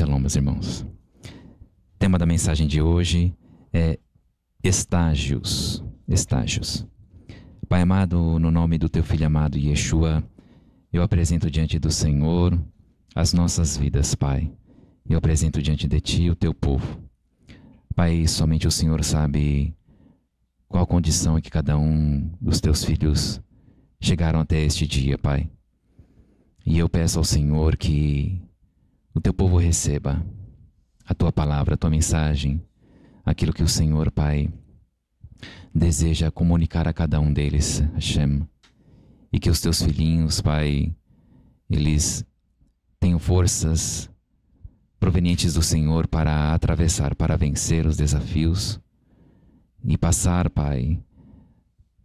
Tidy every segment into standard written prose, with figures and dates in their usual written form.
Shalom, meus irmãos. O tema da mensagem de hoje é estágios. Estágios. Pai amado, no nome do Teu Filho amado Yeshua, eu apresento diante do Senhor as nossas vidas, Pai. Eu apresento diante de Ti o Teu povo. Pai, somente o Senhor sabe qual condição é que cada um dos Teus filhos chegaram até este dia, Pai. E eu peço ao Senhor que o Teu povo receba a Tua palavra, a Tua mensagem, aquilo que o Senhor, Pai, deseja comunicar a cada um deles, Hashem. E que os Teus filhinhos, Pai, eles tenham forças provenientes do Senhor para atravessar, para vencer os desafios e passar, Pai.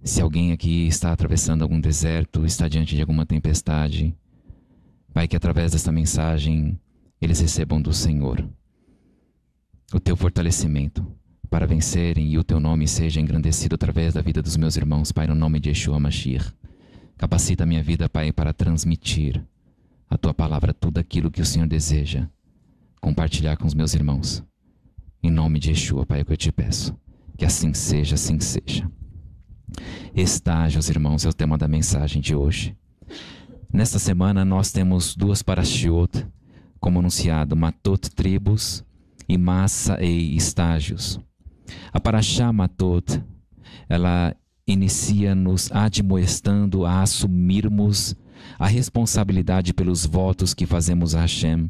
Se alguém aqui está atravessando algum deserto, está diante de alguma tempestade, Pai, que através desta mensagem eles recebam do Senhor o Teu fortalecimento para vencerem e o Teu nome seja engrandecido através da vida dos meus irmãos, Pai, no nome de Yeshua Mashiach. Capacita a minha vida, Pai, para transmitir a Tua palavra, tudo aquilo que o Senhor deseja compartilhar com os meus irmãos. Em nome de Yeshua, Pai, é o que eu Te peço. Que assim seja, assim seja. Estágios, irmãos, é o tema da mensagem de hoje. Nesta semana nós temos duas parashiot, como anunciado, Matot, tribos, e Massa e estágios. A parashá Matot, ela inicia nos admoestando a assumirmos a responsabilidade pelos votos que fazemos a Hashem.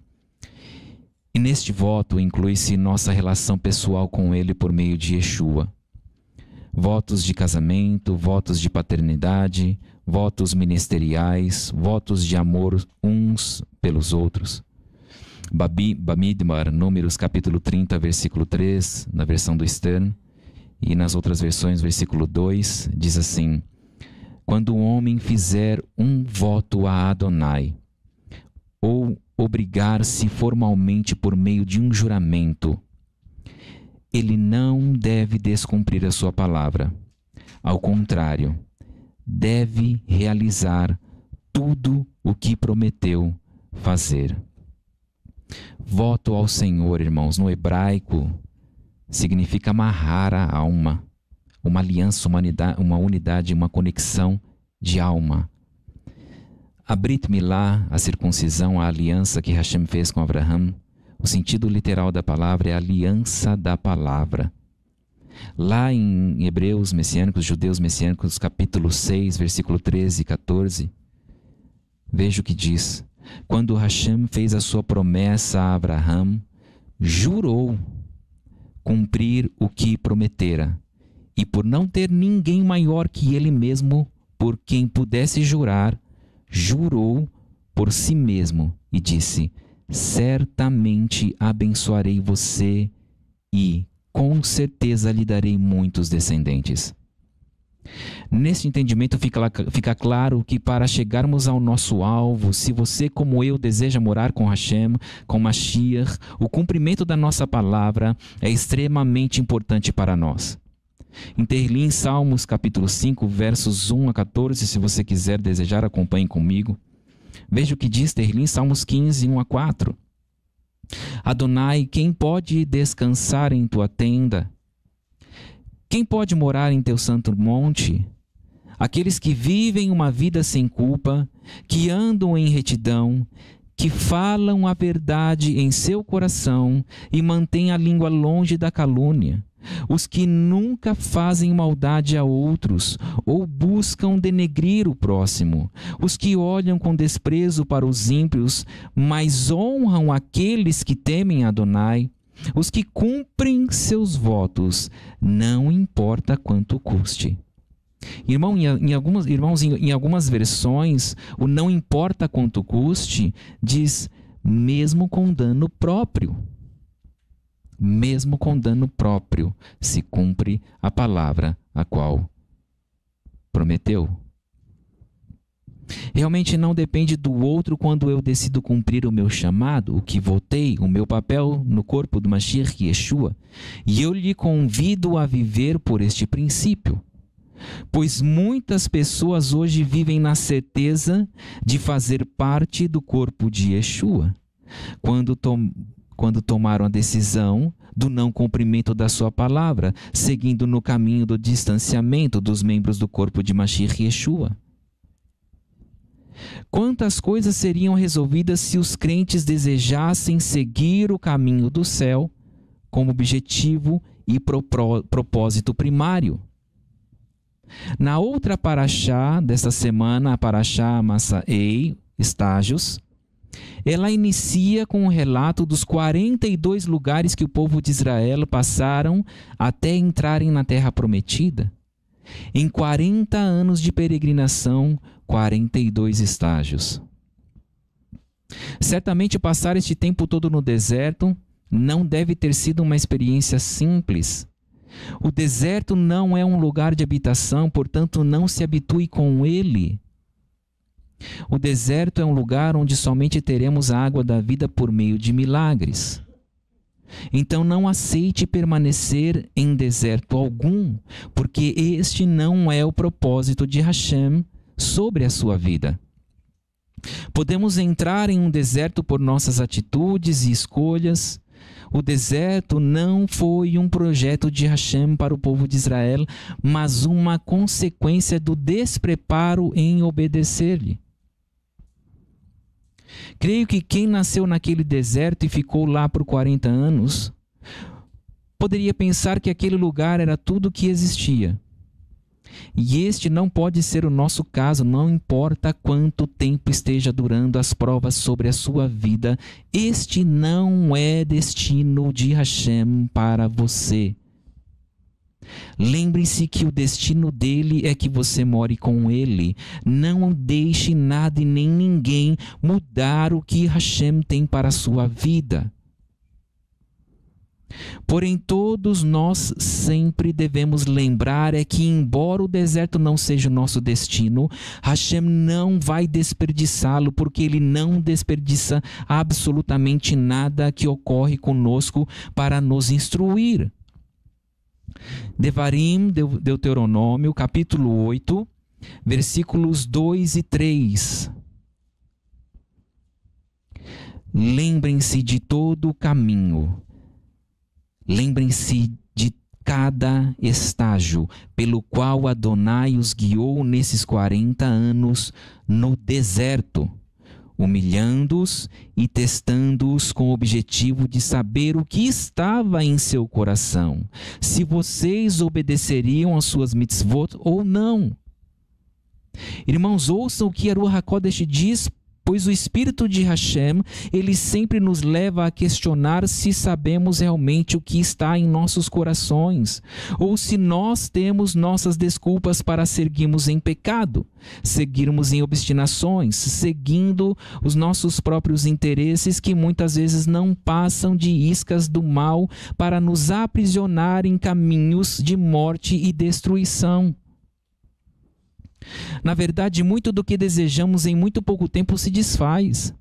E neste voto inclui-se nossa relação pessoal com Ele por meio de Yeshua. Votos de casamento, votos de paternidade, votos ministeriais, votos de amor uns pelos outros. Bamidbar, Números capítulo 30, versículo 3, na versão do Stern, e nas outras versões, versículo 2, diz assim: quando um homem fizer um voto a Adonai, ou obrigar-se formalmente por meio de um juramento, ele não deve descumprir a sua palavra. Ao contrário, deve realizar tudo o que prometeu fazer. Voto ao Senhor, irmãos, no hebraico, significa amarrar a alma, uma aliança, uma unidade, uma conexão de alma. A Brit Milá, a circuncisão, a aliança que Hashem fez com Abraham, o sentido literal da palavra é a aliança da palavra. Lá em Hebreus Messiânicos, Judeus Messiânicos, capítulo 6, versículo 13 e 14, veja o que diz. Quando Hashem fez a sua promessa a Abraham, jurou cumprir o que prometera. E por não ter ninguém maior que ele mesmo, por quem pudesse jurar, jurou por si mesmo e disse: certamente abençoarei você e com certeza lhe darei muitos descendentes. Neste entendimento fica claro que para chegarmos ao nosso alvo, se você como eu deseja morar com Hashem, com Mashiach, o cumprimento da nossa palavra é extremamente importante para nós. Em Tehillim, Salmos capítulo 5, versos 1 a 14, se você quiser desejar, acompanhe comigo. Veja o que diz Tehillim, Salmos 15, 1 a 4. Adonai, quem pode descansar em tua tenda? Quem pode morar em teu santo monte? Aqueles que vivem uma vida sem culpa, que andam em retidão, que falam a verdade em seu coração e mantêm a língua longe da calúnia. Os que nunca fazem maldade a outros ou buscam denegrir o próximo. Os que olham com desprezo para os ímpios, mas honram aqueles que temem Adonai. Os que cumprem seus votos, não importa quanto custe. Em algumas versões, o não importa quanto custe diz mesmo com dano próprio. Mesmo com dano próprio, se cumpre a palavra a qual prometeu. Realmente não depende do outro quando eu decido cumprir o meu chamado, o que votei, o meu papel no corpo do Mashiach Yeshua, e eu lhe convido a viver por este princípio. Pois muitas pessoas hoje vivem na certeza de fazer parte do corpo de Yeshua, quando quando tomaram a decisão do não cumprimento da sua palavra, seguindo no caminho do distanciamento dos membros do corpo de Mashiach Yeshua. Quantas coisas seriam resolvidas se os crentes desejassem seguir o caminho do céu como objetivo e propósito primário? Na outra paraxá desta semana, a paraxá Masaei, estágios, ela inicia com um relato dos 42 lugares que o povo de Israel passaram até entrarem na terra prometida. Em 40 anos de peregrinação, 42 estágios. Certamente passar este tempo todo no deserto não deve ter sido uma experiência simples. O deserto não é um lugar de habitação, portanto não se habitue com ele. O deserto é um lugar onde somente teremos a água da vida por meio de milagres. Então não aceite permanecer em deserto algum, porque este não é o propósito de Hashem sobre a sua vida. Podemos entrar em um deserto por nossas atitudes e escolhas. O deserto não foi um projeto de Hashem para o povo de Israel, mas uma consequência do despreparo em obedecer-lhe. Creio que quem nasceu naquele deserto e ficou lá por 40 anos, poderia pensar que aquele lugar era tudo o que existia. E este não pode ser o nosso caso, não importa quanto tempo esteja durando as provas sobre a sua vida. Este não é destino de Hashem para você. Lembre-se que o destino dele é que você more com ele. Não deixe nada e nem ninguém mudar o que Hashem tem para a sua vida. Porém, todos nós sempre devemos lembrar que, embora o deserto não seja o nosso destino, Hashem não vai desperdiçá-lo, porque ele não desperdiça absolutamente nada que ocorre conosco para nos instruir. Devarim, Deuteronômio, capítulo 8, versículos 2 e 3. Lembrem-se de todo o caminho. Lembrem-se de cada estágio pelo qual Adonai os guiou nesses 40 anos no deserto, humilhando-os e testando-os com o objetivo de saber o que estava em seu coração, se vocês obedeceriam às suas mitzvot ou não. Irmãos, ouçam o que a Ruach HaKodesh diz, pois o Espírito de Hashem, ele sempre nos leva a questionar se sabemos realmente o que está em nossos corações, ou se nós temos nossas desculpas para seguirmos em pecado, seguirmos em obstinações, seguindo os nossos próprios interesses que muitas vezes não passam de iscas do mal para nos aprisionar em caminhos de morte e destruição. Na verdade, muito do que desejamos em muito pouco tempo se desfaz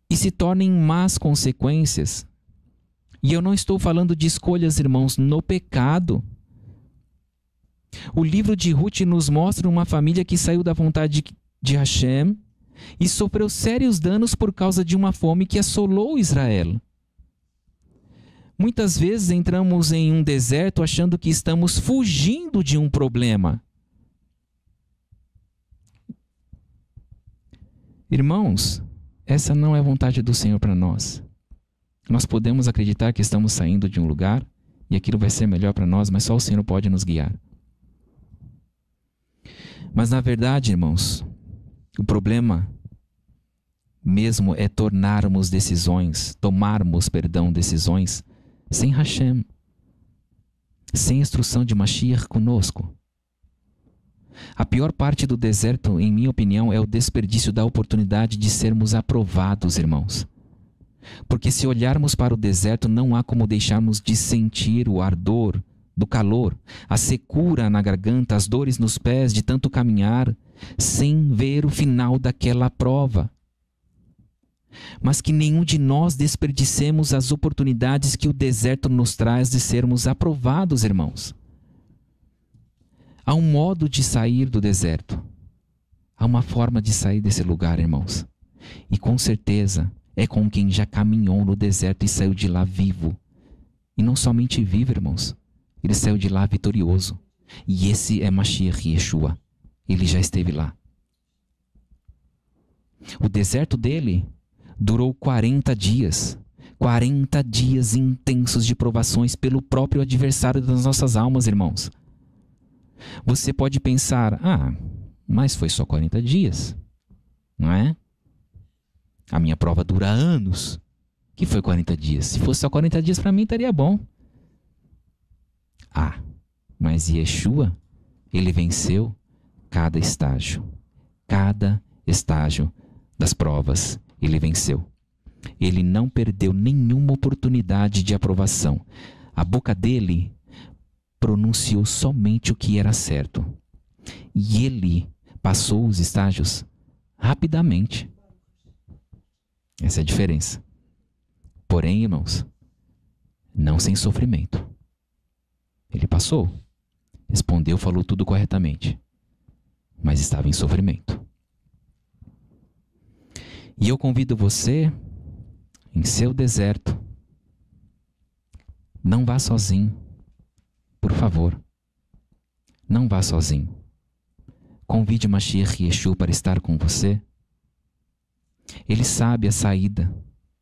e se torna em más consequências. E eu não estou falando de escolhas, irmãos, no pecado. O livro de Ruth nos mostra uma família que saiu da vontade de Hashem e sofreu sérios danos por causa de uma fome que assolou Israel. Muitas vezes entramos em um deserto achando que estamos fugindo de um problema. Irmãos, essa não é a vontade do Senhor para nós. Nós podemos acreditar que estamos saindo de um lugar e aquilo vai ser melhor para nós, mas só o Senhor pode nos guiar. Mas na verdade, irmãos, o problema mesmo é tomarmos decisões sem Hashem, sem instrução de Mashiach conosco. A pior parte do deserto, em minha opinião, é o desperdício da oportunidade de sermos aprovados, irmãos. Porque se olharmos para o deserto, não há como deixarmos de sentir o ardor do calor, a secura na garganta, as dores nos pés de tanto caminhar, sem ver o final daquela prova. Mas que nenhum de nós desperdicemos as oportunidades que o deserto nos traz de sermos aprovados, irmãos. Há um modo de sair do deserto. Há uma forma de sair desse lugar, irmãos. E com certeza, é com quem já caminhou no deserto e saiu de lá vivo. E não somente vivo, irmãos. Ele saiu de lá vitorioso. E esse é Mashiach Yeshua. Ele já esteve lá. O deserto dele durou 40 dias. 40 dias intensos de provações pelo próprio adversário das nossas almas, irmãos. Você pode pensar, mas foi só 40 dias, não é? A minha prova dura anos. Que foi 40 dias? Se fosse só 40 dias, para mim estaria bom. Mas Yeshua, ele venceu cada estágio. Cada estágio das provas, ele venceu. Ele não perdeu nenhuma oportunidade de aprovação. A boca dele pronunciou somente o que era certo. E ele passou os estágios rapidamente. Essa é a diferença. Porém, irmãos, não sem sofrimento. Ele passou, respondeu, falou tudo corretamente, mas estava em sofrimento. E eu convido você, em seu deserto, não vá sozinho, por favor. Não vá sozinho. Convide Mashiach Yeshua para estar com você. Ele sabe a saída,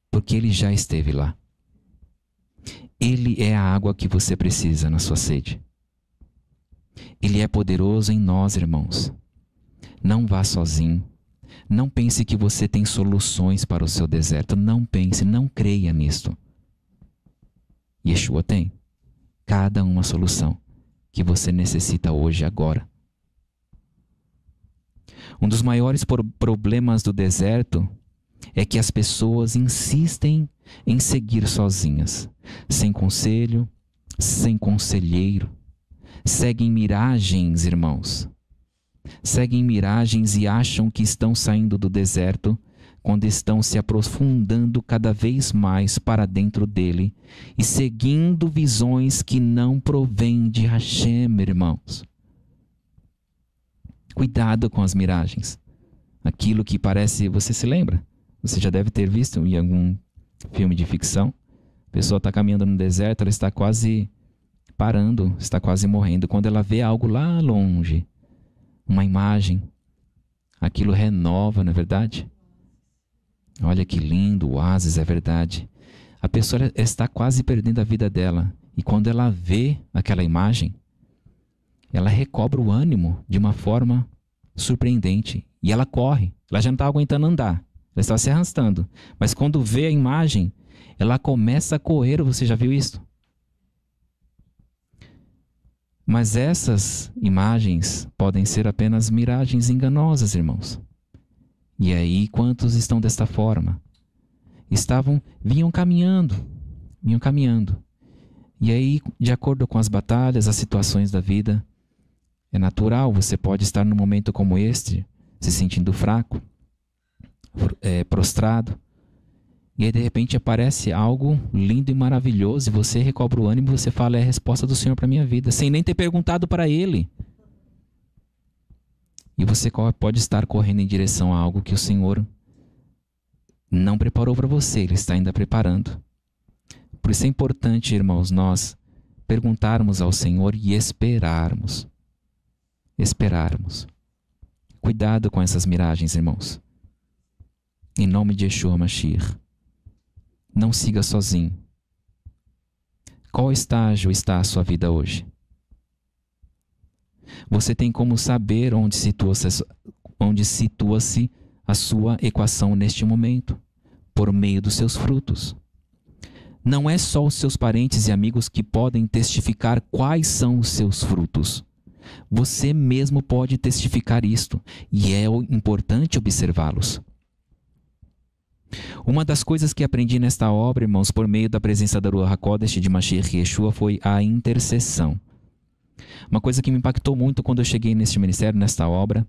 porque ele já esteve lá. Ele é a água que você precisa na sua sede. Ele é poderoso em nós, irmãos. Não vá sozinho. Não pense que você tem soluções para o seu deserto. Não pense, não creia nisto. Yeshua tem cada uma solução que você necessita hoje, agora. Um dos maiores problemas do deserto é que as pessoas insistem em seguir sozinhas, sem conselho, sem conselheiro. Seguem miragens, irmãos. Seguem miragens e acham que estão saindo do deserto quando estão se aprofundando cada vez mais para dentro dele e seguindo visões que não provêm de Hashem, irmãos. Cuidado com as miragens. Aquilo que parece... Você se lembra? Você já deve ter visto em algum filme de ficção. A pessoa está caminhando no deserto, ela está quase parando, está quase morrendo. Quando ela vê algo lá longe, uma imagem, aquilo renova, não é verdade? Olha que lindo, o oásis, é verdade. A pessoa está quase perdendo a vida dela. E quando ela vê aquela imagem, ela recobra o ânimo de uma forma surpreendente. E ela corre. Ela já não está aguentando andar. Ela estava se arrastando. Mas quando vê a imagem, ela começa a correr. Você já viu isso? Mas essas imagens podem ser apenas miragens enganosas, irmãos. E aí, quantos estão desta forma? Vinham caminhando. E aí, de acordo com as batalhas, as situações da vida, é natural, você pode estar num momento como este, se sentindo fraco, prostrado, e aí de repente aparece algo lindo e maravilhoso, e você recobra o ânimo e você fala, é a resposta do Senhor para a minha vida, sem nem ter perguntado para Ele. E você pode estar correndo em direção a algo que o Senhor não preparou para você, Ele está ainda preparando. Por isso é importante, irmãos, nós perguntarmos ao Senhor e esperarmos. Cuidado com essas miragens, irmãos. Em nome de Yeshua Mashiach. Não siga sozinho. Qual estágio está a sua vida hoje? Você tem como saber onde situa-se a sua equação neste momento? Por meio dos seus frutos. Não é só os seus parentes e amigos que podem testificar quais são os seus frutos. Você mesmo pode testificar isto, e é importante observá-los. Uma das coisas que aprendi nesta obra, irmãos, por meio da presença da Ruach HaKodesh de Mashiach Yeshua, foi a intercessão. Uma coisa que me impactou muito quando eu cheguei neste ministério, nesta obra,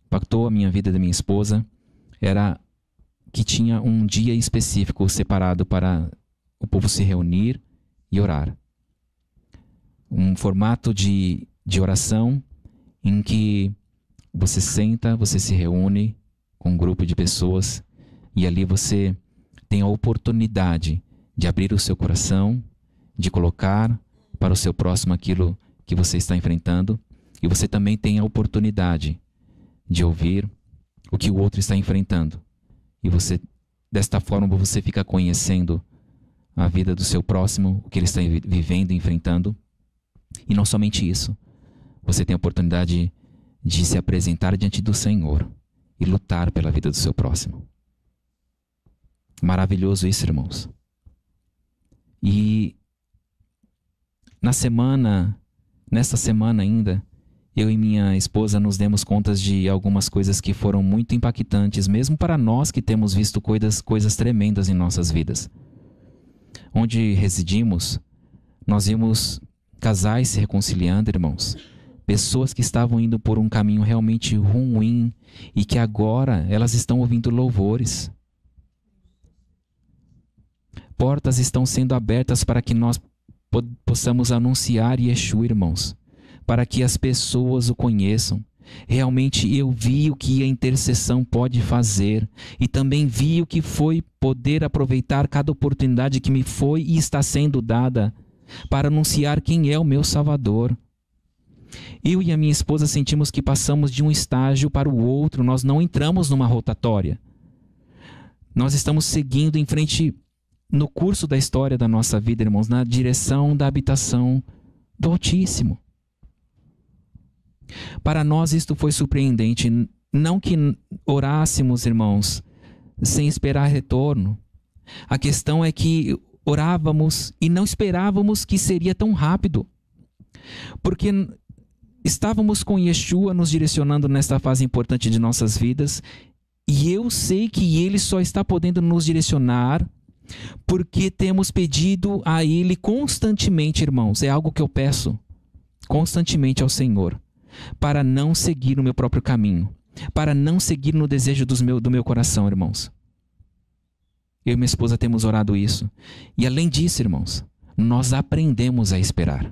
impactou a minha vida e da minha esposa, era que tinha um dia específico separado para o povo se reunir e orar. Um formato de oração em que você senta, você se reúne com um grupo de pessoas, E ali você tem a oportunidade de abrir o seu coração, de colocar para o seu próximo aquilo que você está enfrentando. E você também tem a oportunidade de ouvir o que o outro está enfrentando. E você, desta forma, você fica conhecendo a vida do seu próximo, o que ele está vivendo e enfrentando. E não somente isso, você tem a oportunidade de se apresentar diante do Senhor e lutar pela vida do seu próximo. Maravilhoso isso, irmãos. E nesta semana ainda, eu e minha esposa nos demos contas de algumas coisas que foram muito impactantes, mesmo para nós que temos visto coisas tremendas em nossas vidas. Onde residimos, nós vimos casais se reconciliando, irmãos. Pessoas que estavam indo por um caminho realmente ruim e que agora elas estão ouvindo louvores. Portas estão sendo abertas para que nós possamos anunciar Yeshua, irmãos, para que as pessoas o conheçam. Realmente eu vi o que a intercessão pode fazer e também vi o que foi poder aproveitar cada oportunidade que me foi e está sendo dada para anunciar quem é o meu Salvador. Eu e a minha esposa sentimos que passamos de um estágio para o outro, nós não entramos numa rotatória. Nós estamos seguindo em frente no curso da história da nossa vida, irmãos, na direção da habitação do Altíssimo. Para nós isto foi surpreendente, não que orássemos, irmãos, sem esperar retorno. A questão é que orávamos e não esperávamos que seria tão rápido. Porque estávamos com Yeshua nos direcionando nesta fase importante de nossas vidas, e eu sei que Ele só está podendo nos direcionar porque temos pedido a Ele constantemente, irmãos. É algo que eu peço constantemente ao Senhor, para não seguir o meu próprio caminho, para não seguir no desejo do meu coração, irmãos. Eu e minha esposa temos orado isso. E além disso, irmãos, nós aprendemos a esperar.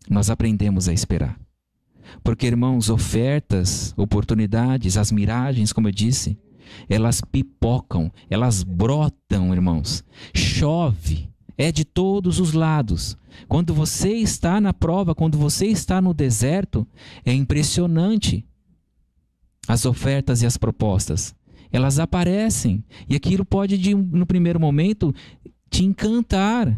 Nós aprendemos a esperar. Porque, irmãos, ofertas, oportunidades, as miragens, como eu disse, elas pipocam, elas brotam, irmãos. Chove, é de todos os lados. Quando você está na prova, quando você está no deserto, é impressionante. As ofertas e as propostas, elas aparecem. E aquilo pode, no primeiro momento, te encantar.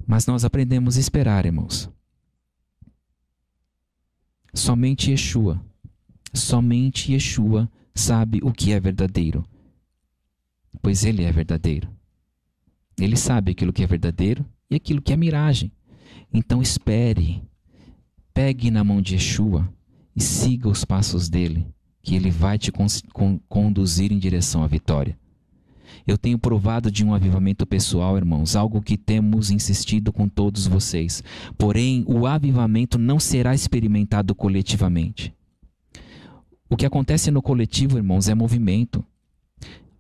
Mas nós aprendemos a esperar, irmãos. Somente Yeshua sabe o que é verdadeiro, pois Ele é verdadeiro. Ele sabe aquilo que é verdadeiro e aquilo que é miragem. Então espere, pegue na mão de Yeshua e siga os passos dele, que ele vai te conduzir em direção à vitória. Eu tenho provado de um avivamento pessoal, irmãos, algo que temos insistido com todos vocês. Porém, o avivamento não será experimentado coletivamente. O que acontece no coletivo, irmãos, é movimento.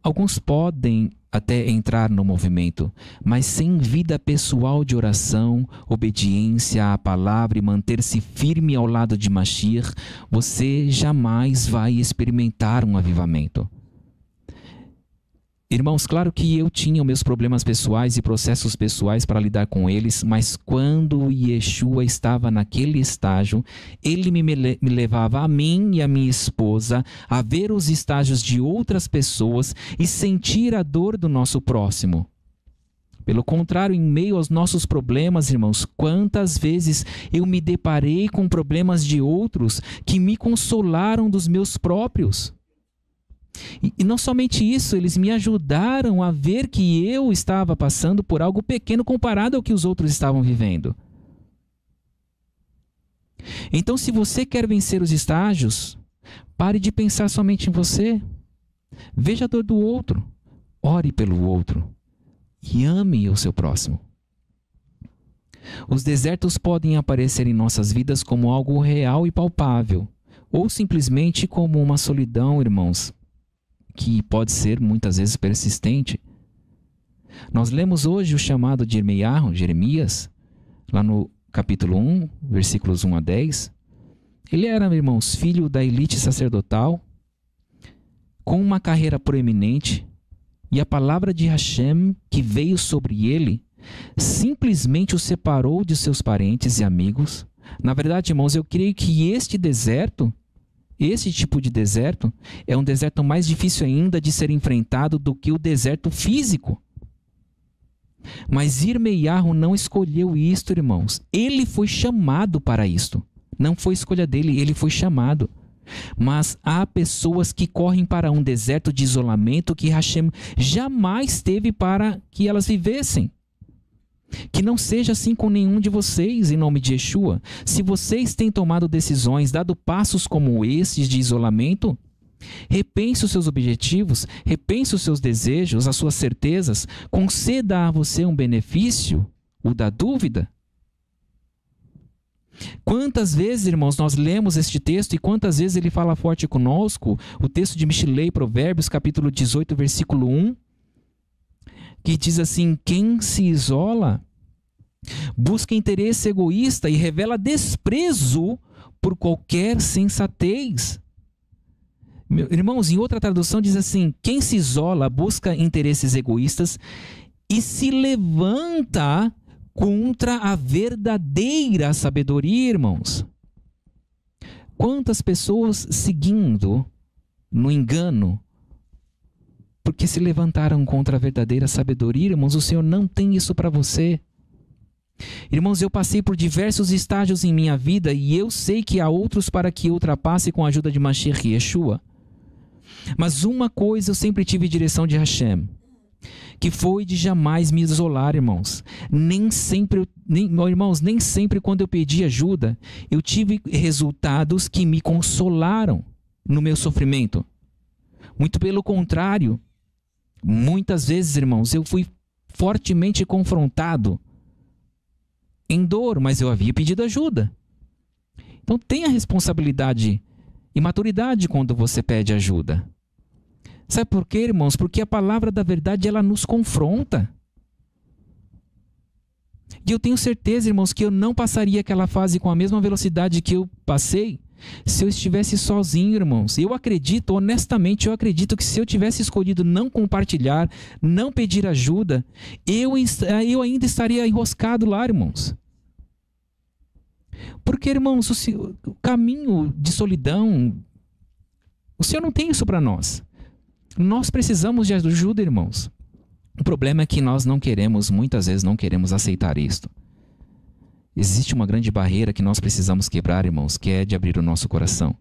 Alguns podem até entrar no movimento, mas sem vida pessoal de oração, obediência à palavra e manter-se firme ao lado de Mashiach, você jamais vai experimentar um avivamento. Irmãos, claro que eu tinha meus problemas pessoais e processos pessoais para lidar com eles, mas quando Yeshua estava naquele estágio, ele me levava a mim e a minha esposa a ver os estágios de outras pessoas e sentir a dor do nosso próximo. Pelo contrário, em meio aos nossos problemas, irmãos, quantas vezes eu me deparei com problemas de outros que me consolaram dos meus próprios. E não somente isso, eles me ajudaram a ver que eu estava passando por algo pequeno comparado ao que os outros estavam vivendo. Então, se você quer vencer os estágios, pare de pensar somente em você. Veja a dor do outro, ore pelo outro e ame o seu próximo. Os desertos podem aparecer em nossas vidas como algo real e palpável, ou simplesmente como uma solidão, irmãos, que pode ser muitas vezes persistente. Nós lemos hoje o chamado de Jeremias, lá no capítulo 1, versículos 1 a 10. Ele era, irmãos, filho da elite sacerdotal, com uma carreira proeminente, e a palavra de Hashem que veio sobre ele simplesmente o separou de seus parentes e amigos. Na verdade, irmãos, eu creio que este tipo de deserto, é um deserto mais difícil ainda de ser enfrentado do que o deserto físico. Mas Irmeiahu não escolheu isto, irmãos. Ele foi chamado para isto. Não foi escolha dele, ele foi chamado. Mas há pessoas que correm para um deserto de isolamento que Hashem jamais teve para que elas vivessem. Que não seja assim com nenhum de vocês, em nome de Yeshua. Se vocês têm tomado decisões, dado passos como estes de isolamento, repense os seus objetivos, repense os seus desejos, as suas certezas, conceda a você um benefício, o da dúvida. Quantas vezes, irmãos, nós lemos este texto e quantas vezes ele fala forte conosco, o texto de Mishlei, Provérbios, capítulo 18, versículo 1, que diz assim: quem se isola busca interesse egoísta e revela desprezo por qualquer sensatez. Irmãos, em outra tradução diz assim: quem se isola busca interesses egoístas e se levanta contra a verdadeira sabedoria, irmãos. Quantas pessoas seguindo no engano, porque se levantaram contra a verdadeira sabedoria, irmãos, o Senhor não tem isso para você. Irmãos, eu passei por diversos estágios em minha vida e eu sei que há outros para que eu ultrapasse com a ajuda de Mashiach e Yeshua. Mas uma coisa eu sempre tive direção de Hashem, que foi de jamais me isolar, irmãos. Nem sempre quando eu pedi ajuda, eu tive resultados que me consolaram no meu sofrimento. Muito pelo contrário, muitas vezes, irmãos, eu fui fortemente confrontado em dor, mas eu havia pedido ajuda. Então tenha responsabilidade e maturidade quando você pede ajuda. Sabe por quê, irmãos? Porque a palavra da verdade, ela nos confronta. E eu tenho certeza, irmãos, que eu não passaria aquela fase com a mesma velocidade que eu passei se eu estivesse sozinho, irmãos. Eu acredito, honestamente, que se eu tivesse escolhido não compartilhar, não pedir ajuda, eu ainda estaria enroscado lá, irmãos. Porque, irmãos, o caminho de solidão, o Senhor não tem isso para nós. Nós precisamos de ajuda, irmãos. O problema é que nós muitas vezes não queremos aceitar isto. Existe uma grande barreira que nós precisamos quebrar, irmãos, que é de abrir o nosso coração.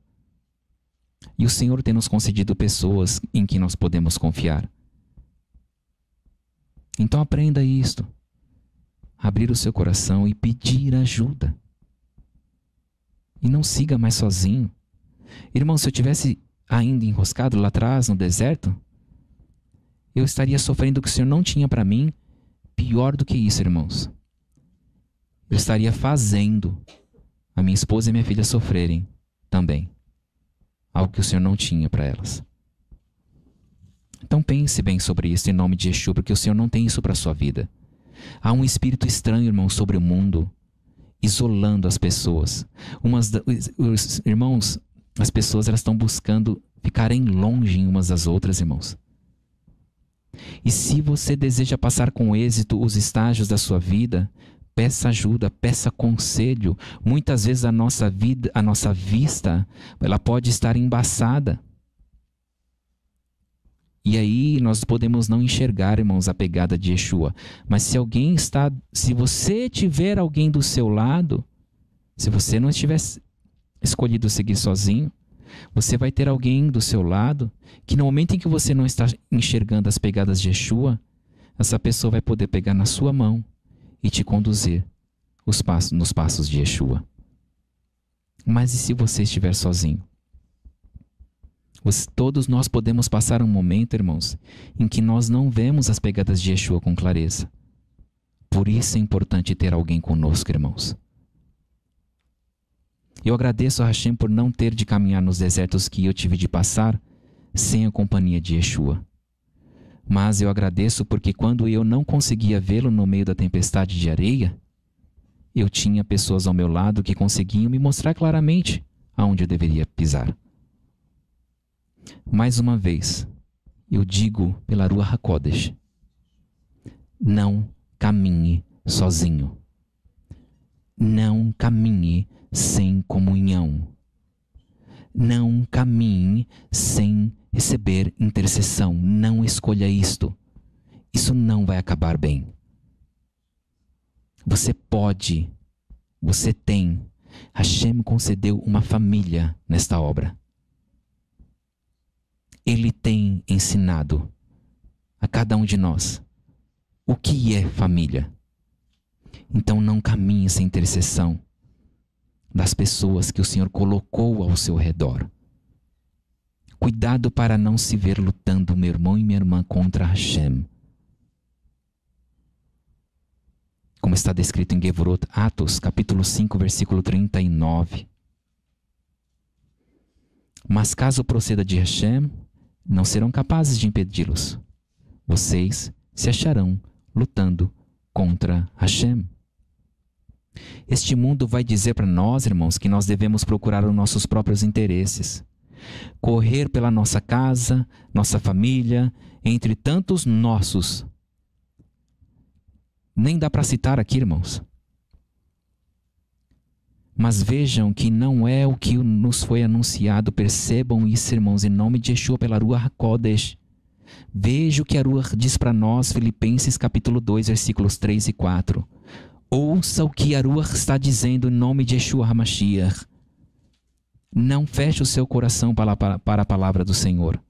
E o Senhor tem nos concedido pessoas em que nós podemos confiar. Então aprenda isto. Abrir o seu coração e pedir ajuda. E não siga mais sozinho. Irmão, se eu tivesse ainda enroscado lá atrás no deserto, eu estaria sofrendo o que o Senhor não tinha para mim. Pior do que isso, irmãos. Eu estaria fazendo a minha esposa e minha filha sofrerem também. Algo que o Senhor não tinha para elas. Então pense bem sobre isso em nome de Yeshua, porque o Senhor não tem isso para a sua vida. Há um espírito estranho, irmão, sobre o mundo, isolando as pessoas. Irmãos, as pessoas elas estão buscando ficarem longe umas das outras, irmãos. E se você deseja passar com êxito os estágios da sua vida, peça ajuda, peça conselho. Muitas vezes a nossa vista, ela pode estar embaçada. E aí nós podemos não enxergar, irmãos, a pegada de Yeshua. Mas se você tiver alguém do seu lado, se você não estiver escolhido seguir sozinho, você vai ter alguém do seu lado que no momento em que você não está enxergando as pegadas de Yeshua, essa pessoa vai poder pegar na sua mão e te conduzir nos passos de Yeshua. Mas e se você estiver sozinho? Todos nós podemos passar um momento, irmãos, em que nós não vemos as pegadas de Yeshua com clareza. Por isso é importante ter alguém conosco, irmãos. Eu agradeço a Hashem por não ter de caminhar nos desertos que eu tive de passar sem a companhia de Yeshua. Mas eu agradeço porque quando eu não conseguia vê-lo no meio da tempestade de areia, eu tinha pessoas ao meu lado que conseguiam me mostrar claramente aonde eu deveria pisar. Mais uma vez, eu digo pela Ruach HaKodesh, não caminhe sozinho. Não caminhe sem comunhão. Não caminhe sem receber intercessão. Não escolha isto. Isso não vai acabar bem. Você pode, você tem. Hashem concedeu uma família nesta obra. Ele tem ensinado a cada um de nós o que é família. Então não caminhe sem intercessão das pessoas que o Senhor colocou ao seu redor. Cuidado para não se ver lutando, meu irmão e minha irmã, contra Hashem. Como está descrito em Gevurot, Atos, capítulo 5, versículo 39. Mas caso proceda de Hashem, não serão capazes de impedi-los. Vocês se acharão lutando contra Hashem. Este mundo vai dizer para nós, irmãos, que nós devemos procurar os nossos próprios interesses. Correr pela nossa casa, nossa família, entre tantos nossos. Nem dá para citar aqui, irmãos. Mas vejam que não é o que nos foi anunciado. Percebam isso, irmãos, em nome de Yeshua, pela Ruach HaKodesh. Veja o que a Ruach diz para nós, Filipenses capítulo 2, versículos 3 e 4. Ouça o que a Ruach está dizendo em nome de Yeshua HaMashiach. Não feche o seu coração para a palavra do Senhor.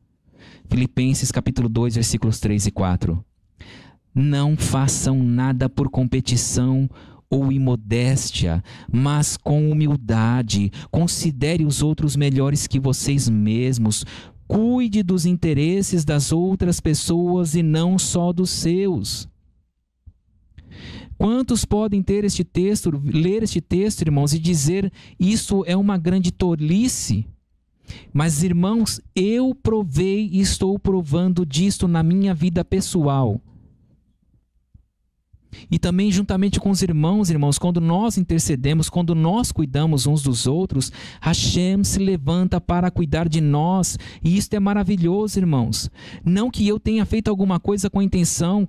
Filipenses capítulo 2, versículos 3 e 4. Não façam nada por competição ou imodéstia, mas com humildade. Considere os outros melhores que vocês mesmos. Cuide dos interesses das outras pessoas e não só dos seus. Quantos podem ter este texto, ler este texto, irmãos, e dizer isso é uma grande tolice? Mas, irmãos, eu provei e estou provando disto na minha vida pessoal. E também juntamente com os irmãos, quando nós intercedemos, quando nós cuidamos uns dos outros, Hashem se levanta para cuidar de nós. E isto é maravilhoso, irmãos. Não que eu tenha feito alguma coisa com a intenção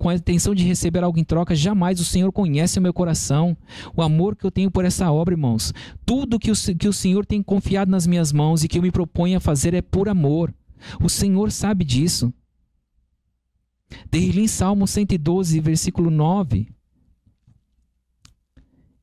de receber algo em troca. Jamais. O Senhor conhece o meu coração. O amor que eu tenho por essa obra, irmãos. Tudo que o Senhor tem confiado nas minhas mãos e que eu me proponho a fazer é por amor. O Senhor sabe disso. Em Salmo 112, versículo 9.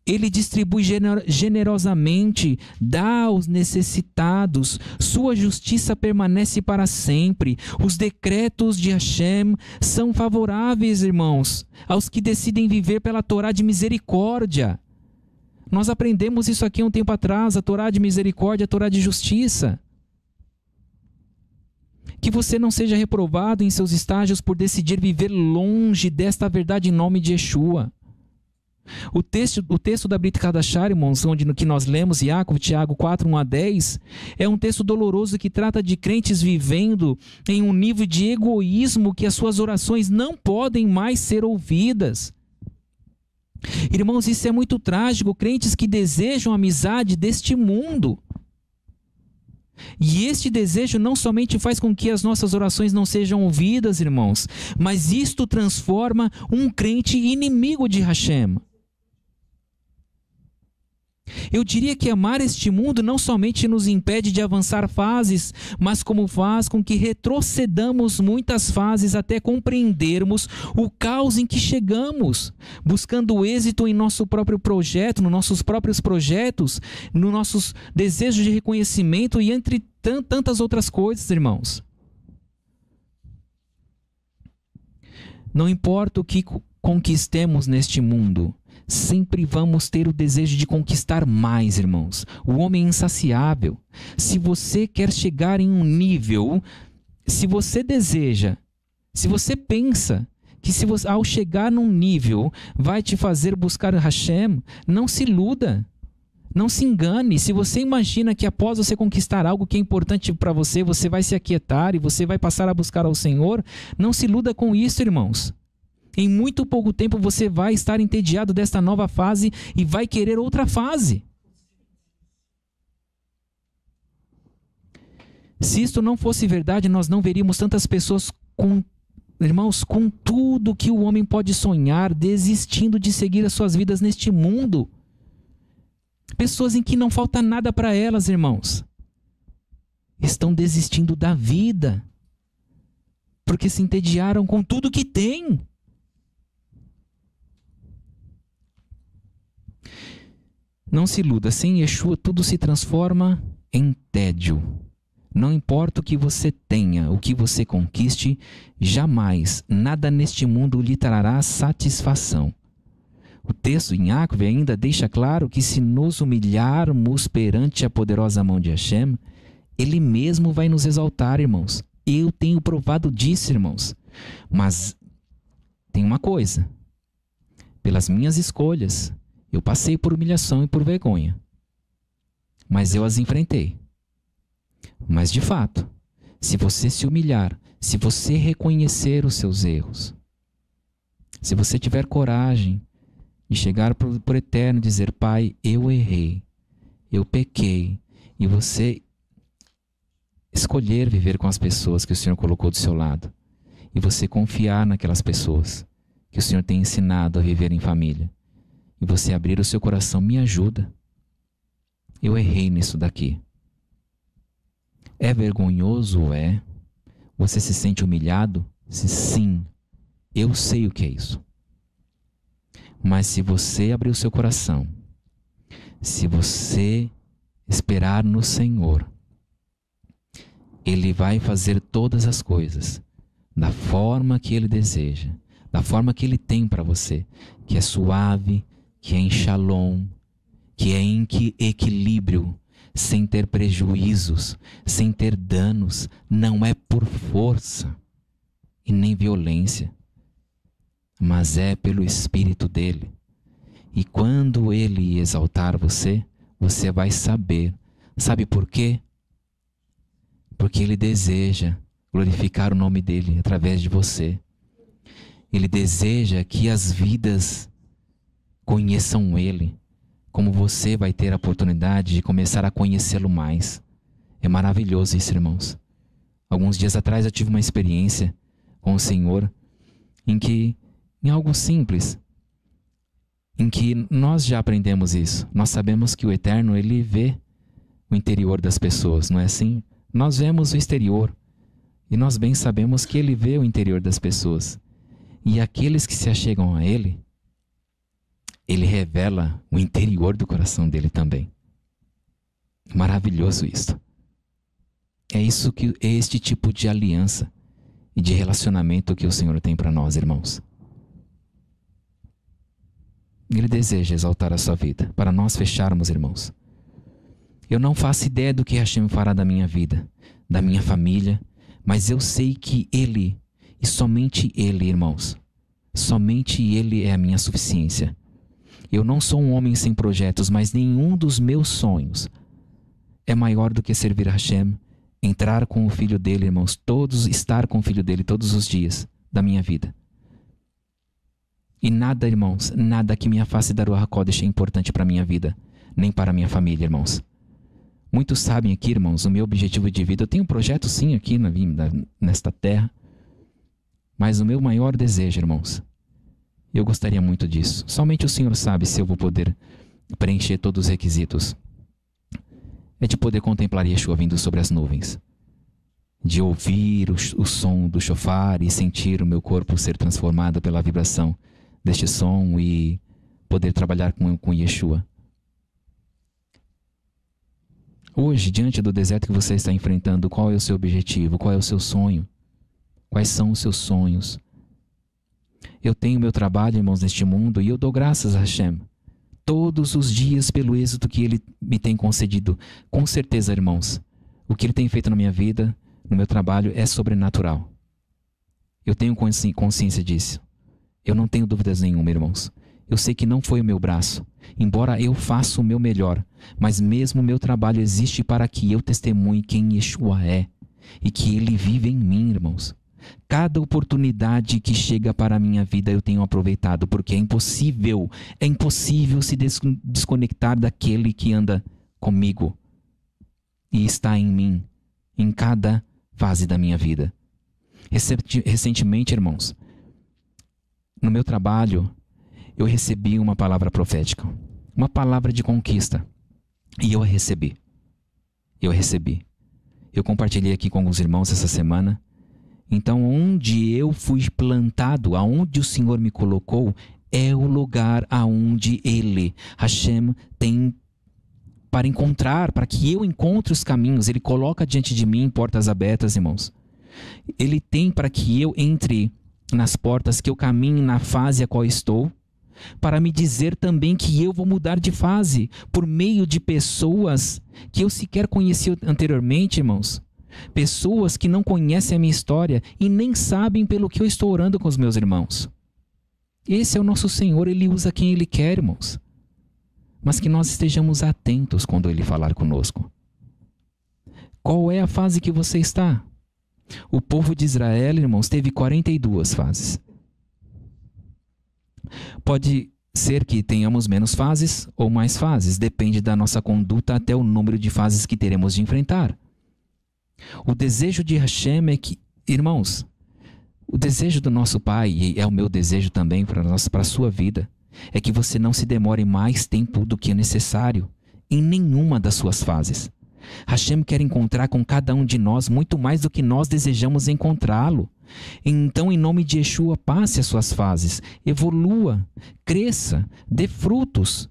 Ele distribui generosamente, dá aos necessitados, sua justiça permanece para sempre. Os decretos de Hashem são favoráveis, irmãos, aos que decidem viver pela Torá de misericórdia. Nós aprendemos isso aqui há um tempo atrás, a Torá de misericórdia, a Torá de justiça. Que você não seja reprovado em seus estágios por decidir viver longe desta verdade em nome de Yeshua. O texto da Brit Hadashah, irmãos, que nós lemos, Tiago 4, 1 a 10, é um texto doloroso que trata de crentes vivendo em um nível de egoísmo que as suas orações não podem mais ser ouvidas. Irmãos, isso é muito trágico, crentes que desejam a amizade deste mundo. E este desejo não somente faz com que as nossas orações não sejam ouvidas, irmãos, mas isto transforma um crente inimigo de Hashem. Eu diria que amar este mundo não somente nos impede de avançar fases, mas como faz com que retrocedamos muitas fases até compreendermos o caos em que chegamos, buscando êxito em nosso próprio projeto, nos nossos próprios projetos, nos nossos desejos de reconhecimento e entre tantas outras coisas, irmãos. Não importa o que conquistemos neste mundo, sempre vamos ter o desejo de conquistar mais, irmãos. O homem é insaciável. Se você quer chegar em um nível, se você deseja, se você pensa que ao chegar num nível vai te fazer buscar Hashem, não se iluda. Não se engane. Se você imagina que após você conquistar algo que é importante para você, você vai se aquietar e você vai passar a buscar ao Senhor, não se iluda com isso, irmãos. Em muito pouco tempo você vai estar entediado desta nova fase e vai querer outra fase. Se isto não fosse verdade, nós não veríamos tantas pessoas irmãos, com tudo que o homem pode sonhar, desistindo de seguir as suas vidas neste mundo. Pessoas em que não falta nada para elas, irmãos. Estão desistindo da vida, porque se entediaram com tudo que têm. Não se iluda, sem Yeshua tudo se transforma em tédio. Não importa o que você tenha, o que você conquiste, jamais nada neste mundo lhe trará satisfação. O texto em Yaakov ainda deixa claro que se nos humilharmos perante a poderosa mão de Hashem, Ele mesmo vai nos exaltar, irmãos. Eu tenho provado disso, irmãos. Mas tem uma coisa. Pelas minhas escolhas, eu passei por humilhação e por vergonha. Mas eu as enfrentei. Mas de fato, se você se humilhar, se você reconhecer os seus erros, se você tiver coragem de chegar por eterno e dizer: Pai, eu errei, eu pequei, e você escolher viver com as pessoas que o Senhor colocou do seu lado, e você confiar naquelas pessoas que o Senhor tem ensinado a viver em família, e você abrir o seu coração: me ajuda, eu errei nisso daqui. É vergonhoso? É. Você se sente humilhado? Sim, eu sei o que é isso. Mas se você abrir o seu coração, se você esperar no Senhor, Ele vai fazer todas as coisas da forma que Ele deseja, da forma que Ele tem para você, que é suave, que é em shalom, que é em equilíbrio, sem ter prejuízos, sem ter danos. Não é por força e nem violência, mas é pelo Espírito dele. E quando Ele exaltar você, você vai saber. Sabe por quê? Porque Ele deseja glorificar o nome dele através de você. Ele deseja que as vidas conheçam Ele, como você vai ter a oportunidade de começar a conhecê-lo mais. É maravilhoso isso, irmãos. Alguns dias atrás eu tive uma experiência com o Senhor em algo simples, em que nós já aprendemos isso. Nós sabemos que o Eterno, Ele vê o interior das pessoas, não é assim? Nós vemos o exterior e nós bem sabemos que Ele vê o interior das pessoas. E aqueles que se achegam a Ele, Ele revela o interior do coração dele também. Maravilhoso isso. É este tipo de aliança e de relacionamento que o Senhor tem para nós, irmãos. Ele deseja exaltar a sua vida. Para nós fecharmos, irmãos, eu não faço ideia do que Hashem fará da minha vida, da minha família, mas eu sei que Ele, e somente Ele, irmãos, somente Ele é a minha suficiência. Eu não sou um homem sem projetos, mas nenhum dos meus sonhos é maior do que servir a Hashem, entrar com o Filho dele, irmãos, estar com o Filho dele todos os dias da minha vida. E nada, irmãos, nada que me afaste da Ruach HaKodesh é importante para a minha vida, nem para a minha família, irmãos. Muitos sabem aqui, irmãos, o meu objetivo de vida. Eu tenho um projeto sim aqui nesta terra, mas o meu maior desejo, irmãos, eu gostaria muito disso. Somente o Senhor sabe se eu vou poder preencher todos os requisitos. É de poder contemplar Yeshua vindo sobre as nuvens, de ouvir o som do shofar e sentir o meu corpo ser transformado pela vibração deste som e poder trabalhar com Yeshua. Hoje, diante do deserto que você está enfrentando, qual é o seu objetivo? Qual é o seu sonho? Quais são os seus sonhos? Eu tenho meu trabalho, irmãos, neste mundo, e eu dou graças a Hashem todos os dias pelo êxito que Ele me tem concedido. Com certeza, irmãos, o que Ele tem feito na minha vida, no meu trabalho, é sobrenatural. Eu tenho consciência disso. Eu não tenho dúvidas nenhuma, irmãos. Eu sei que não foi o meu braço, embora eu faça o meu melhor, mas mesmo o meu trabalho existe para que eu testemunhe quem Yeshua é e que Ele vive em mim, irmãos. Cada oportunidade que chega para a minha vida eu tenho aproveitado, porque é impossível se desconectar daquele que anda comigo e está em mim. em cada fase da minha vida. Recentemente, irmãos, no meu trabalho, eu recebi uma palavra profética, uma palavra de conquista, e eu a recebi. Eu compartilhei aqui com alguns irmãos essa semana. Então, onde eu fui plantado, aonde o Senhor me colocou, é o lugar aonde Ele, Hashem, tem para que eu encontre os caminhos. Ele coloca diante de mim portas abertas, irmãos. Ele tem para que eu entre nas portas, que eu caminhe na fase a qual estou, para me dizer também que eu vou mudar de fase por meio de pessoas que eu sequer conheci anteriormente, irmãos. Pessoas que não conhecem a minha história e nem sabem pelo que eu estou orando com os meus irmãos. Esse é o nosso Senhor, Ele usa quem Ele quer, irmãos. Mas que nós estejamos atentos quando Ele falar conosco. Qual é a fase que você está? O povo de Israel, irmãos, teve 42 fases. Pode ser que tenhamos menos fases ou mais fases, depende da nossa conduta até o número de fases que teremos de enfrentar. O desejo de Hashem é que, irmãos, o desejo do nosso Pai, e é o meu desejo também para a sua vida, é que você não se demore mais tempo do que é necessário em nenhuma das suas fases. Hashem quer encontrar com cada um de nós muito mais do que nós desejamos encontrá-lo. Então, em nome de Yeshua, passe as suas fases, evolua, cresça, dê frutos.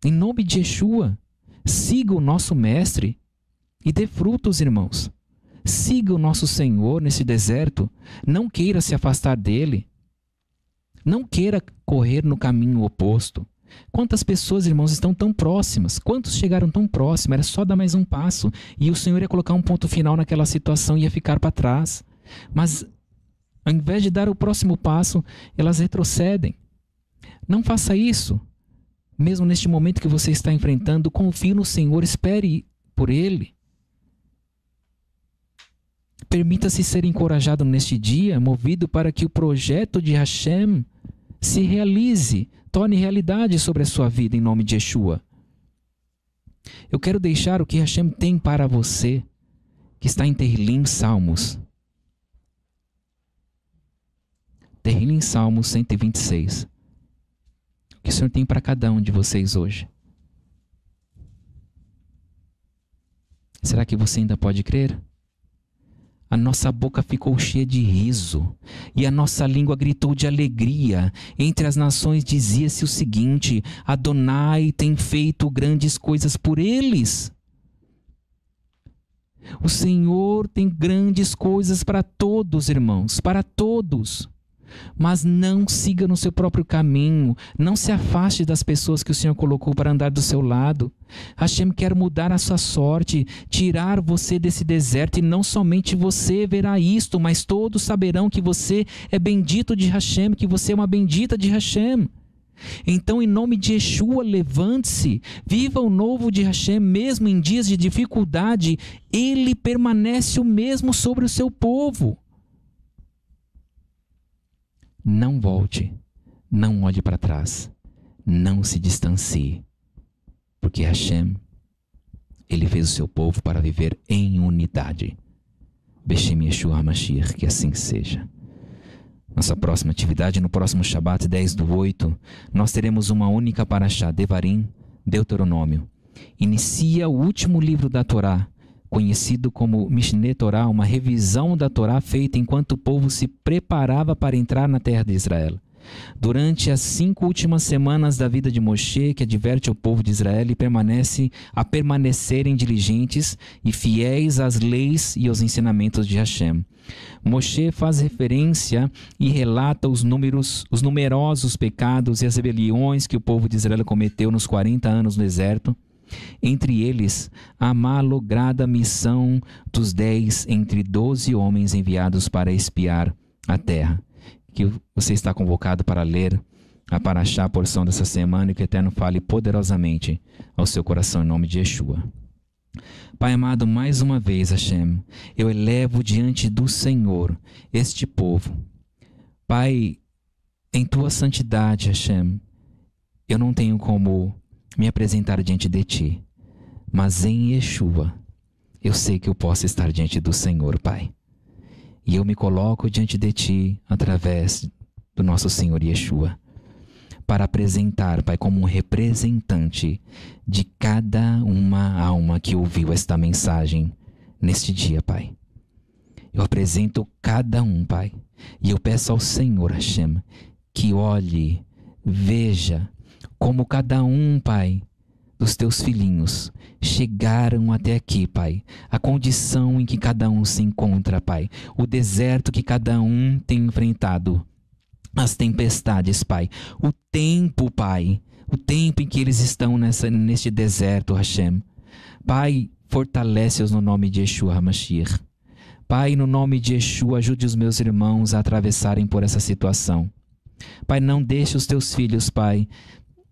Em nome de Yeshua, siga o nosso Mestre e dê frutos, irmãos. Siga o nosso Senhor nesse deserto. Não queira se afastar dele. Não queira correr no caminho oposto. Quantas pessoas, irmãos, estão tão próximas? Quantos chegaram tão próximos? Era só dar mais um passo e o Senhor ia colocar um ponto final naquela situação e ia ficar para trás. Mas, ao invés de dar o próximo passo, elas retrocedem. Não faça isso. Mesmo neste momento que você está enfrentando, confie no Senhor, espere por Ele. Permita-se ser encorajado neste dia, movido para que o projeto de Hashem se realize, torne realidade sobre a sua vida em nome de Yeshua. Eu quero deixar o que Hashem tem para você, que está em Tehillim Salmos. Tehillim Salmos 126. O que o Senhor tem para cada um de vocês hoje? Será que você ainda pode crer? A nossa boca ficou cheia de riso, e a nossa língua gritou de alegria. Entre as nações dizia-se o seguinte: Adonai tem feito grandes coisas por eles. O Senhor tem grandes coisas para todos, irmãos, para todos. Mas não siga no seu próprio caminho, não se afaste das pessoas que o Senhor colocou para andar do seu lado. Hashem quer mudar a sua sorte, tirar você desse deserto, e não somente você verá isto, mas todos saberão que você é bendito de Hashem, que você é uma bendita de Hashem. Então, em nome de Yeshua, levante-se, viva o novo de Hashem, mesmo em dias de dificuldade, Ele permanece o mesmo sobre o seu povo. Não volte, não olhe para trás, não se distancie, porque Hashem, Ele fez o seu povo para viver em unidade. Beshem Yeshua HaMashiach, que assim seja. Nossa próxima atividade, no próximo Shabat 10/8, nós teremos uma única parashá, Devarim, Deuteronômio. Inicia o último livro da Torá, conhecido como Mishneh Torá, uma revisão da Torá feita enquanto o povo se preparava para entrar na terra de Israel. Durante as 5 últimas semanas da vida de Moshe, que adverte ao povo de Israel a permanecerem diligentes e fiéis às leis e aos ensinamentos de Hashem. Moshe faz referência e relata os numerosos pecados e as rebeliões que o povo de Israel cometeu nos 40 anos no deserto. Entre eles, a malograda missão dos 10 entre 12 homens enviados para espiar a terra, que você está convocado para ler a parashá, a porção dessa semana, e que o Eterno fale poderosamente ao seu coração em nome de Yeshua. Pai amado, mais uma vez, Hashem, eu elevo diante do Senhor este povo. Pai, em tua santidade, Hashem, eu não tenho como me apresentar diante de ti, mas em Yeshua eu sei que eu posso estar diante do Senhor, Pai. E eu me coloco diante de Ti através do nosso Senhor Yeshua, para apresentar, Pai, como um representante de cada uma alma que ouviu esta mensagem neste dia, Pai. Eu apresento cada um, Pai, e eu peço ao Senhor, Hashem, que olhe, veja como cada um, Pai, dos Teus filhinhos chegaram até aqui, Pai. A condição em que cada um se encontra, Pai. O deserto que cada um tem enfrentado. As tempestades, Pai. O tempo, Pai. O tempo em que eles estão neste deserto, Hashem. Pai, fortalece-os no nome de Yeshua HaMashiach. Pai, no nome de Yeshua, ajude os meus irmãos a atravessarem por essa situação. Pai, não deixe os Teus filhos, Pai,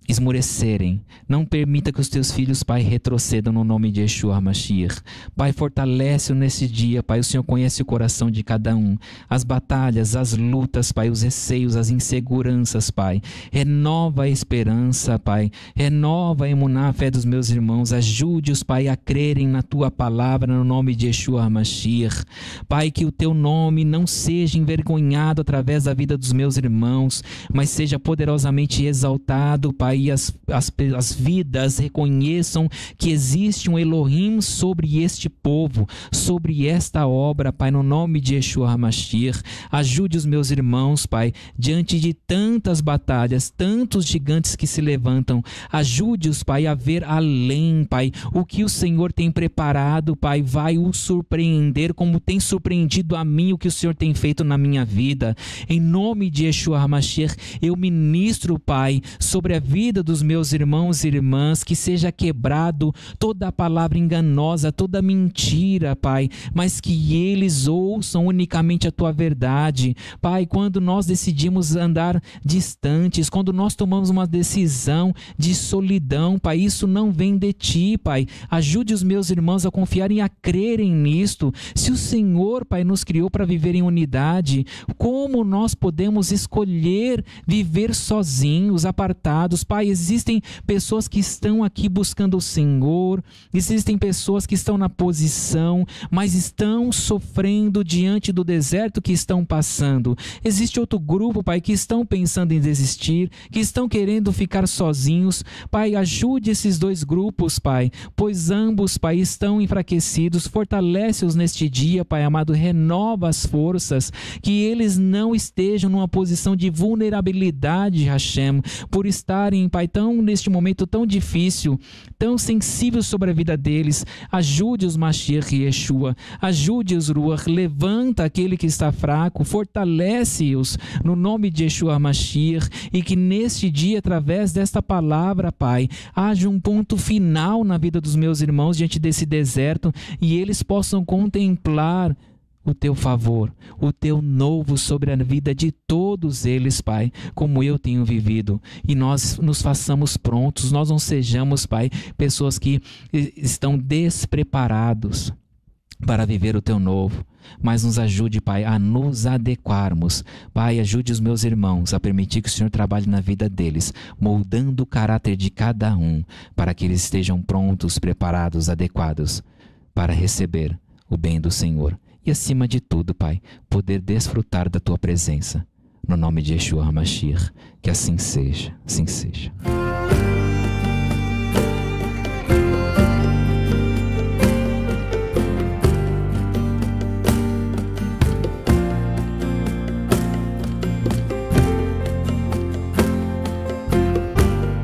esmorecerem. Não permita que os Teus filhos, Pai, retrocedam no nome de Yeshua HaMashiach. Pai, fortalece-o nesse dia, Pai. O Senhor conhece o coração de cada um. As batalhas, as lutas, Pai, os receios, as inseguranças, Pai. Renova a esperança, Pai. Renova a emuná, a fé dos meus irmãos. Ajude-os, Pai, a crerem na Tua palavra no nome de Yeshua HaMashiach. Pai, que o Teu nome não seja envergonhado através da vida dos meus irmãos, mas seja poderosamente exaltado, Pai, e as vidas reconheçam que existe um Elohim sobre este povo, sobre esta obra, Pai, no nome de Yeshua HaMashiach. Ajude os meus irmãos, Pai, diante de tantas batalhas, tantos gigantes que se levantam. Ajude-os, Pai, a ver além, Pai. O que o Senhor tem preparado, Pai, vai o surpreender, como tem surpreendido a mim o que o Senhor tem feito na minha vida. Em nome de Yeshua HaMashiach, eu ministro, Pai, sobre a vida dos meus irmãos e irmãs, que seja quebrado toda a palavra enganosa, toda mentira, Pai, mas que eles ouçam unicamente a Tua verdade. Pai, quando nós decidimos andar distantes, quando nós tomamos uma decisão de solidão, Pai, isso não vem de Ti, Pai. Ajude os meus irmãos a confiarem e a crerem nisto. Se o Senhor, Pai, nos criou para viver em unidade, como nós podemos escolher viver sozinhos, apartados? Pai, existem pessoas que estão aqui buscando o Senhor, existem pessoas que estão na posição, mas estão sofrendo diante do deserto que estão passando. Existe outro grupo, Pai, que estão pensando em desistir, que estão querendo ficar sozinhos. Pai, ajude esses dois grupos, Pai, pois ambos, Pai, estão enfraquecidos. Fortalece-os neste dia, Pai amado, renova as forças, que eles não estejam numa posição de vulnerabilidade, Hashem, por estarem, Pai, neste momento tão difícil, tão sensível sobre a vida deles. Ajude-os, Mashiach e Yeshua. Ajude-os, Ruach. Levanta aquele que está fraco. Fortalece-os no nome de Yeshua Mashiach. E que neste dia, através desta palavra, Pai, haja um ponto final na vida dos meus irmãos diante desse deserto e eles possam contemplar o Teu favor, o Teu novo sobre a vida de todos eles, Pai, como eu tenho vivido. E nós nos façamos prontos, nós não sejamos, Pai, pessoas que estão despreparados para viver o Teu novo. Mas nos ajude, Pai, a nos adequarmos. Pai, ajude os meus irmãos a permitir que o Senhor trabalhe na vida deles, moldando o caráter de cada um, para que eles estejam prontos, preparados, adequados para receber o bem do Senhor. E acima de tudo, Pai, poder desfrutar da Tua presença. No nome de Yeshua HaMashiach, que assim seja, assim seja.